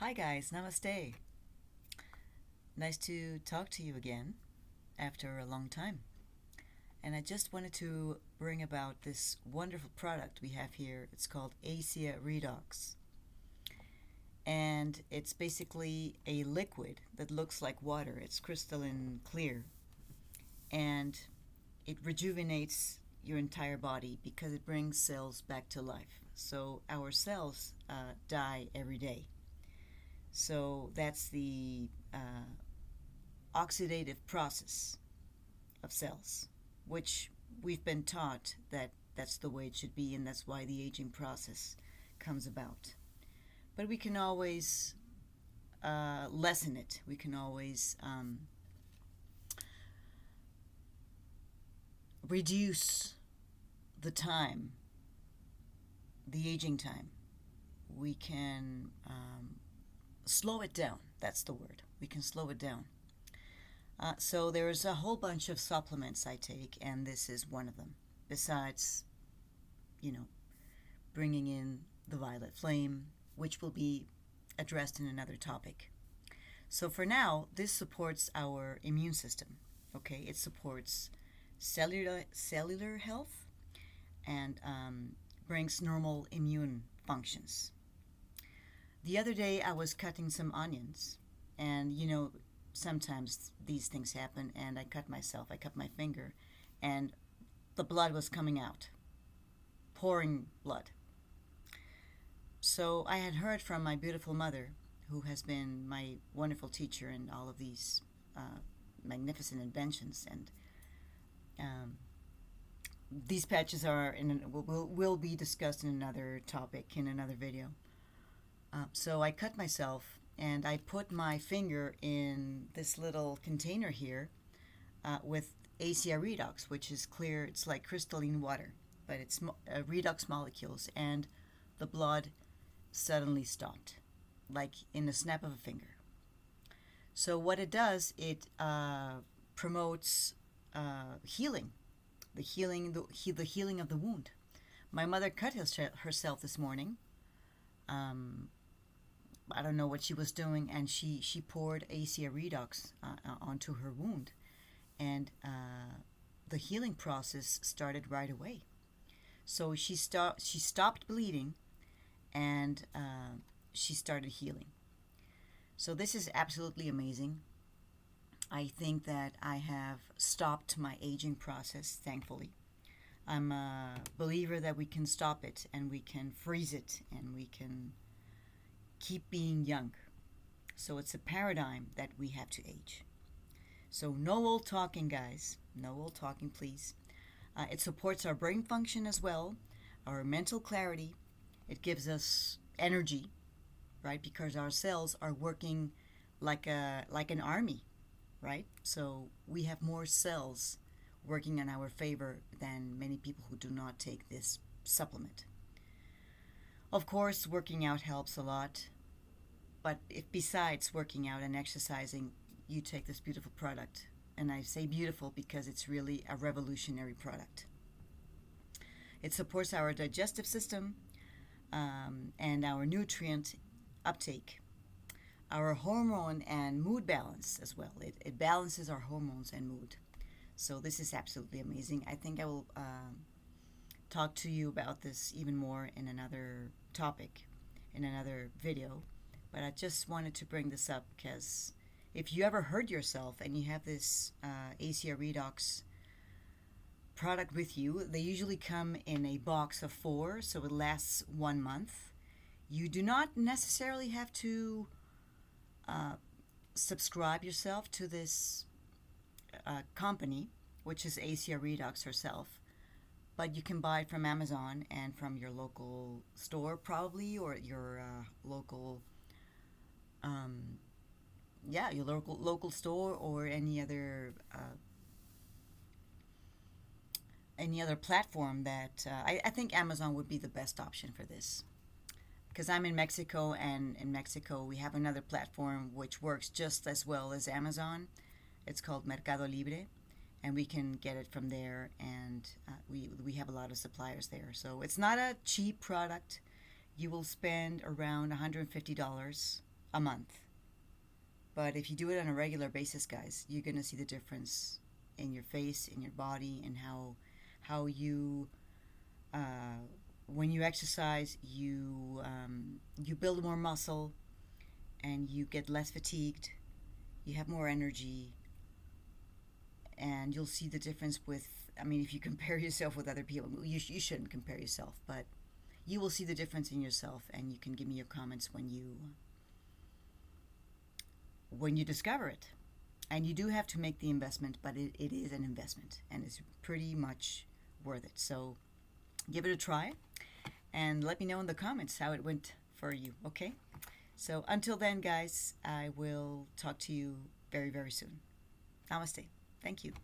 Hi guys, namaste. Nice to talk to you again after a long time. And I just wanted to bring about this wonderful product we have here. It's called Asea Redox. And it's basically a liquid that looks like water. It's crystalline clear. And it rejuvenates your entire body because it brings cells back to life. So our cells die every day. So that's the oxidative process of cells, which we've been taught that that's the way it should be, and that's why the aging process comes about. But we can always lessen it. We can always reduce the time, the aging time. We can slow it down. That's the word. We can slow it down. So there's a whole bunch of supplements I take, and this is one of them. Besides, you know, bringing in the violet flame, which will be addressed in another topic. So for now, this supports our immune system. Okay, it supports cellular health and brings normal immune functions. The other day, I was cutting some onions, and sometimes these things happen, and I cut myself. I cut my finger, and the blood was coming out, pouring blood. So I had heard from my beautiful mother, who has been my wonderful teacher in all of these magnificent inventions, and um, these patches are will be discussed in another topic in another video. So I cut myself, and I put my finger in this little container here with Asea Redox, which is clear. It's like crystalline water, but it's redox molecules, and the blood suddenly stopped, like in a snap of a finger. So what it does, it promotes healing, the healing of the wound. My mother cut herself this morning. I don't know what she was doing, and she poured Asea Redox onto her wound, and the healing process started right away. So she stopped bleeding, and she started healing. So this is absolutely amazing. I think that I have stopped my aging process, thankfully. I'm a believer that we can stop it, and we can freeze it, and we can keep being young. So it's a paradigm that we have to age. So no old talking, guys. No old talking, please. It supports our brain function as well, our mental clarity. It gives us energy, right? Because our cells are working like an army, right? So we have more cells working in our favor than many people who do not take this supplement. Of course, working out helps a lot, but if besides working out and exercising, you take this beautiful product, and I say beautiful because it's really a revolutionary product. It supports our digestive system and our nutrient uptake, our hormone and mood balance as well. It balances our hormones and mood. So this is absolutely amazing. I think I will talk to you about this even more in another topic, in another video. But I just wanted to bring this up because if you ever hurt yourself and you have this Asea Redox product with you, they usually come in a box of 4, so it lasts 1 month. You do not necessarily have to subscribe yourself to this company, which is Asea Redox herself, but you can buy it from Amazon and from your local store, probably, or your local, your local store, or any other platform that I think Amazon would be the best option for this. Because I'm in Mexico, and in Mexico we have another platform which works just as well as Amazon. It's called Mercado Libre, and we can get it from there, and we have a lot of suppliers there. So it's not a cheap product. You will spend around $150 a month. But if you do it on a regular basis, guys, you're going to see the difference in your face, in your body, and how you when you exercise, you build more muscle, and you get less fatigued. You have more energy, and you'll see the difference with. I mean, if you compare yourself with other people, you shouldn't compare yourself, but you will see the difference in yourself, and you can give me your comments when you discover it. And you do have to make the investment, but it is an investment, and it's pretty much worth it. So give it a try, and let me know in the comments how it went for you, okay? So until then, guys, I will talk to you very, very soon. Namaste. Thank you.